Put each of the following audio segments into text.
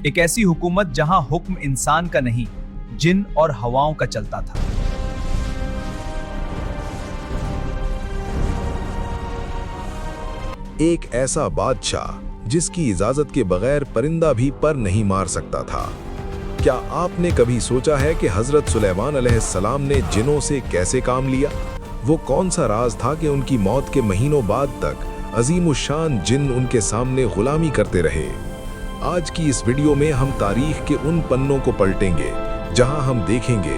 एक ऐसी हुकूमत जहां हुक्म इंसान का नहीं, जिन और हवाओं का चलता था। एक ऐसा बादशाह जिसकी इजाजत के बगैर परिंदा भी पर नहीं मार सकता था। क्या आपने कभी सोचा है कि हजरत सुलेमान अलैहिस्सलाम ने जिनों से कैसे काम लिया? वो कौन सा राज था कि उनकी मौत के महीनों बाद तक अजीमुशान जिन उनके सामने गुलामी करते रहे? आज की इस वीडियो में हम तारीख के उन पन्नों को पलटेंगे जहां हम देखेंगे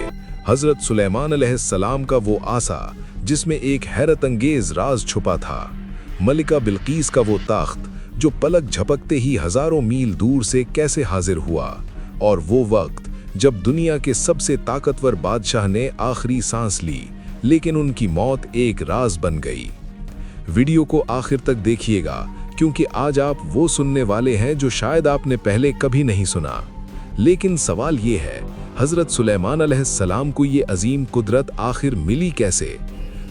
हजरत सुलेमान अलैहिस्सलाम का वो आसा जिसमें एक हैरत अंगेज राज छुपा था, मलिका बिल्कीस का वो तख्त जो पलक झपकते ही हजारों मील दूर से कैसे हाजिर हुआ, और वो वक्त जब दुनिया के सबसे ताकतवर बादशाह ने आखिरी सांस ली लेकिन उनकी मौत एक राज बन गई। वीडियो को आखिर तक देखिएगा क्योंकि आज आप वो सुनने वाले हैं जो शायद आपने पहले कभी नहीं सुना। लेकिन सवाल ये है, हजरत सुलेमान अलैहिस्सलाम को ये अजीम कुदरत आखिर मिली कैसे?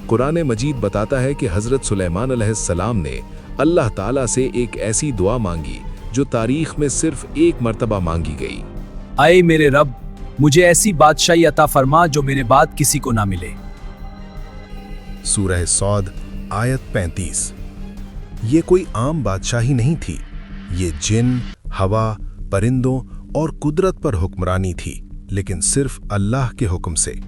कुरान मजीद बताता है कि हजरत सुलेमान अलैहिस्सलाम ने अल्लाह ताला से एक ऐसी दुआ मांगी जो तारीख में सिर्फ एक मर्तबा मांगी गई। आए मेरे रब, मुझे ऐसी बादशाही अता फरमा जो मेरे बाद किसी को ना मिले। सूरह सौद आयत 35। ये कोई आम बादशाही नहीं थी, ये जिन, हवा, परिंदों और कुदरत पर हुक्मरानी थी, लेकिन सिर्फ अल्लाह के हुक्म से।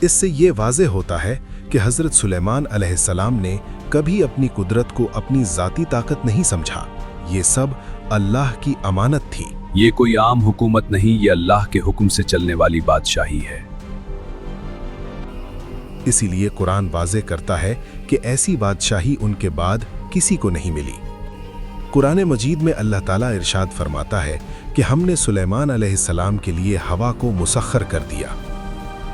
इससे ये वाज़ेह होता है कि हजरत सुलेमान अलैहिस्सलाम ने कभी अपनी कुदरत को अपनी जाती ताकत नहीं समझा। ये सब अल्लाह की अमानत थी। ये कोई आम हुकूमत नहीं, ये अल्लाह के हुक्म से चलने वाली बादशाही है। इसीलिए कुरान वाज़ेह करता है कि ऐसी बादशाही उनके बाद किसी को नहीं मिली। कुरान मजीद में अल्लाह ताला इरशाद फरमाता है कि हमने सुलेमान अलैहिस्सलाम के लिए हवा को मुसख्खर कर दिया।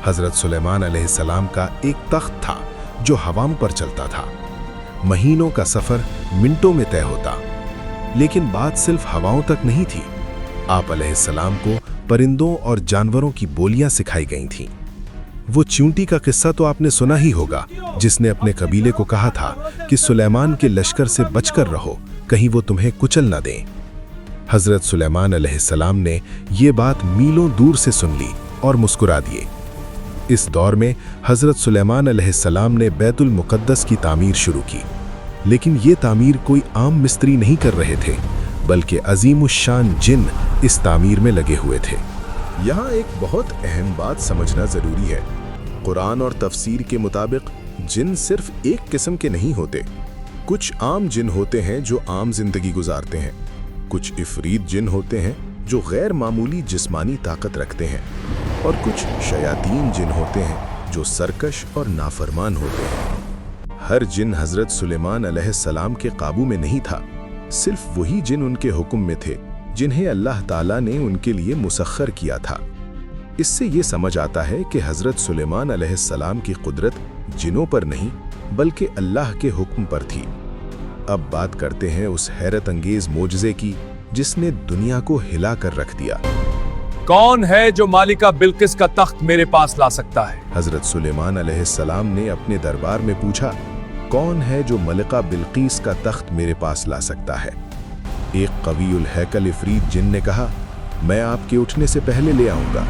हजरत सुलेमान अलैहिस्सलाम का एक तख्त था जो हवाओं पर चलता था। महीनों का सफर मिनटों में तय होता, लेकिन बात सिर्फ हवाओं तक नहीं थी। आप अलैहिस्सलाम को परिंदों और जानवरों की बोलियां सिखाई गई थीं। वो चींटी का किस्सा तो आपने सुना ही होगा, जिसने अपने कबीले को कहा था कि सुलेमान के लश्कर से बचकर रहो, कहीं वो तुम्हें कुचल ना दें। हजरत सुलेमान अलैहिस्सलाम ने ये बात मीलों दूर से सुन ली और मुस्कुरा दिए। इस दौर में हजरत सुलेमान अलैहिस्सलाम ने बैतुल मुक़द्दस की तामीर शुरू की, लेकिन ये तामीर कोई आम मिस्त्री नहीं कर रहे थे, बल्कि अजीमुशान जिन इस तामीर में लगे हुए थे। यहाँ एक बहुत अहम बात समझना जरूरी है। कुरान और तफसीर के मुताबिक जिन सिर्फ एक किस्म के नहीं होते। कुछ आम जिन होते हैं जो आम जिंदगी गुजारते हैं, कुछ इफरीत जिन होते हैं जो गैर मामूली जिस्मानी ताकत रखते हैं, और कुछ शयातीन जिन होते हैं जो सरकश और नाफरमान होते हैं। हर जिन हजरत सुलेमान अलैहिस्सलाम के काबू में नहीं था, सिर्फ वही जिन उनके हुक्म में थे जिन्हें अल्लाह ताला ने उनके लिए मुसख्खर किया था। इससे ये समझ आता है कि हजरत सुलेमान अलैहिस्सलाम की कुदरत जिनों पर नहीं बल्कि अल्लाह के हुक्म पर थी। अब बात करते हैं उस हैरत अंगेज मोजज़े की जिसने दुनिया को हिला कर रख दिया। कौन है जो मालिका बिल्किस का तख्त मेरे पास ला सकता है? हजरत सुलेमान अलैहिस्सलाम ने अपने दरबार में पूछा, कौन है जो मलिका बिल्कीस का तख्त मेरे पास ला सकता है? एक कवीउल हैकल इफरीत जिन ने कहा, मैं आपके उठने से पहले ले आऊंगा।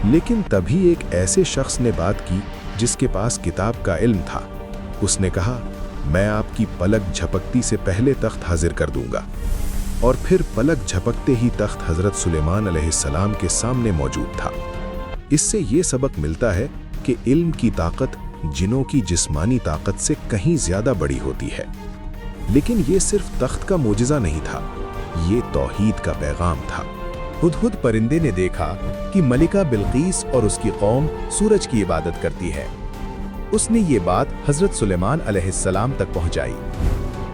लेकिन तभी एक ऐसे शख्स ने बात की जिसके पास किताब का इल्म था। उसने कहा, मैं आपकी पलक झपकती से पहले तख्त हाजिर कर दूंगा। और फिर पलक झपकते ही तख्त हजरत सुलेमान अलैहिस्सलाम के सामने मौजूद था। इससे ये सबक मिलता है कि इल्म की ताकत जिनों की जिस्मानी ताकत से कहीं ज्यादा बड़ी होती है। लेकिन ये सिर्फ तख्त का मोजिज़ा नहीं था, ये तौहीद का पैगाम था। हुदहुद परिंदे ने देखा कि मलिका बिल्कीस और उसकी कौम सूरज की इबादत करती है। उसने ये बात हजरत सुलेमान अलैहिस्सलाम तक पहुंचाई।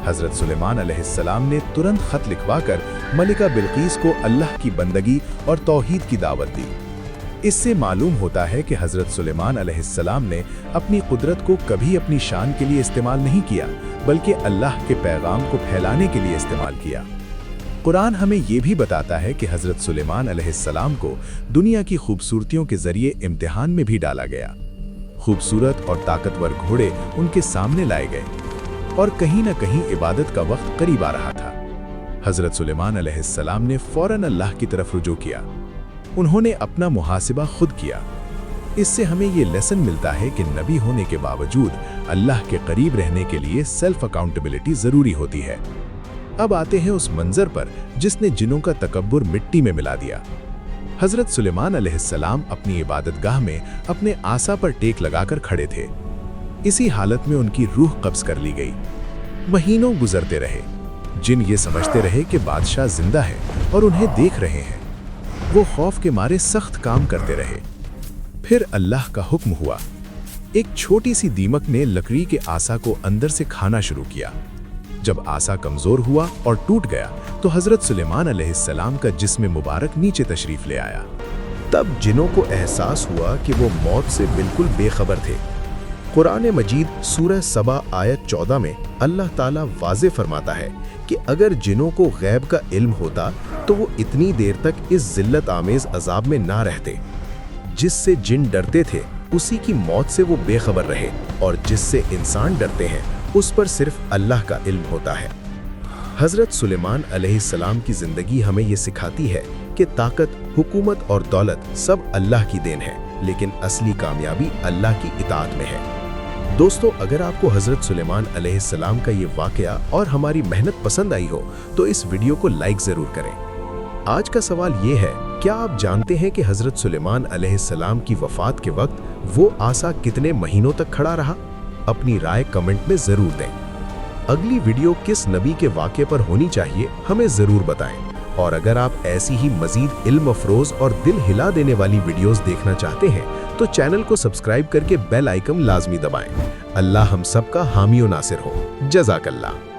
हजरत सुलेमान अलैहिस्सलाम ने तुरंत खत लिखवाकर मलिका बिल्कीस को अल्लाह की बंदगी और तौहीद की दावत दी। इससे मालूम होता है कि हजरत सुलेमान अलैहिस्सलाम ने अपनी कुदरत को कभी अपनी शान के लिए इस्तेमाल नहीं किया, बल्कि अल्लाह के पैगाम को फैलाने के लिए इस्तेमाल किया। कुरान हमें यह भी बताता है कि हजरत सुलेमान अलैहिस्सलाम को दुनिया की खूबसूरतियों के जरिए इम्तिहान में भी डाला गया। खूबसूरत और ताकतवर घोड़े उनके सामने लाए गए और कहीं न कहीं इबादत का वक्त करीब आ रहा था। हज़रत सुलेमान अलैहिस्सलाम ने फ़ौरन अल्लाह की तरफ रुजू किया। उन्होंने अपना मुहासिबा खुद किया। इससे हमें ये लेसन मिलता है कि नबी होने के बावजूद अल्लाह के करीब रहने के लिए सेल्फ अकाउंटेबिलिटी ज़रूरी होती है। अब आते हैं उस मंजर पर जिसने जिनों का तकब्बुर मिट्टी में मिला दिया। हज़रत सुलेमान अलैहिस्सलाम अपनी इबादतगाह में अपने आसा पर टेक लगाकर खड़े थे। इसी हालत में उनकी रूह कब्ज़ कर ली गई। महीनों गुजरते रहे। जिन ये समझते रहे कि बादशाह जिंदा है और उन्हें देख रहे हैं। वो खौफ के मारे सख्त काम करते रहे। फिर अल्लाह का हुक्म हुआ। एक छोटी सी दीमक ने लकड़ी के आसा को अंदर से खाना शुरू किया। जब आसा कमजोर हुआ और टूट गया तो हज़रत सुलेमान अलैहिस्सलाम का जिस्म मुबारक नीचे तशरीफ ले आया। तब जिनों को एहसास हुआ कि वो मौत से बिल्कुल बेखबर थे। कुरान मजीद सूरह सबा आयत 14 में अल्लाह ताला वाज़े फरमाता है कि अगर जिनों को गैब का इल्म होता तो वो इतनी देर तक इस जिल्लत आमेज अजाब में ना रहते। जिससे जिन डरते थे उसी की मौत से वो बेखबर रहे और जिससे इंसान डरते हैं उस पर सिर्फ अल्लाह का इल्म होता है। हज़रत सुलेमान अलैहिस्सलाम की ज़िंदगी हमें ये सिखाती है कि ताकत, हुकूमत और दौलत सब अल्लाह की देन है, लेकिन असली कामयाबी अल्लाह की इताअत में है। दोस्तों, अगर आपको हज़रत सुलेमान अलैहिस्सलाम का ये वाक़या और हमारी मेहनत पसंद आई हो तो इस वीडियो को लाइक ज़रूर करें। आज का सवाल ये है, क्या आप जानते हैं कि हज़रत सुलेमान अलैहिस्सलाम की वफ़ात के वक्त वो आसा कितने महीनों तक खड़ा रहा? अपनी राय कमेंट में ज़रूर दें। अगली वीडियो किस नबी के वाक़े पर होनी चाहिए हमें ज़रूर बताएं। और अगर आप ऐसी ही मज़ीद इल्म अफरोज़ और दिल हिला देने वाली वीडियोस देखना चाहते हैं तो चैनल को सब्सक्राइब करके बेल आइकन लाजमी दबाएं। अल्लाह हम सब का हामी और नासिर हो। जज़ाकल्लाह।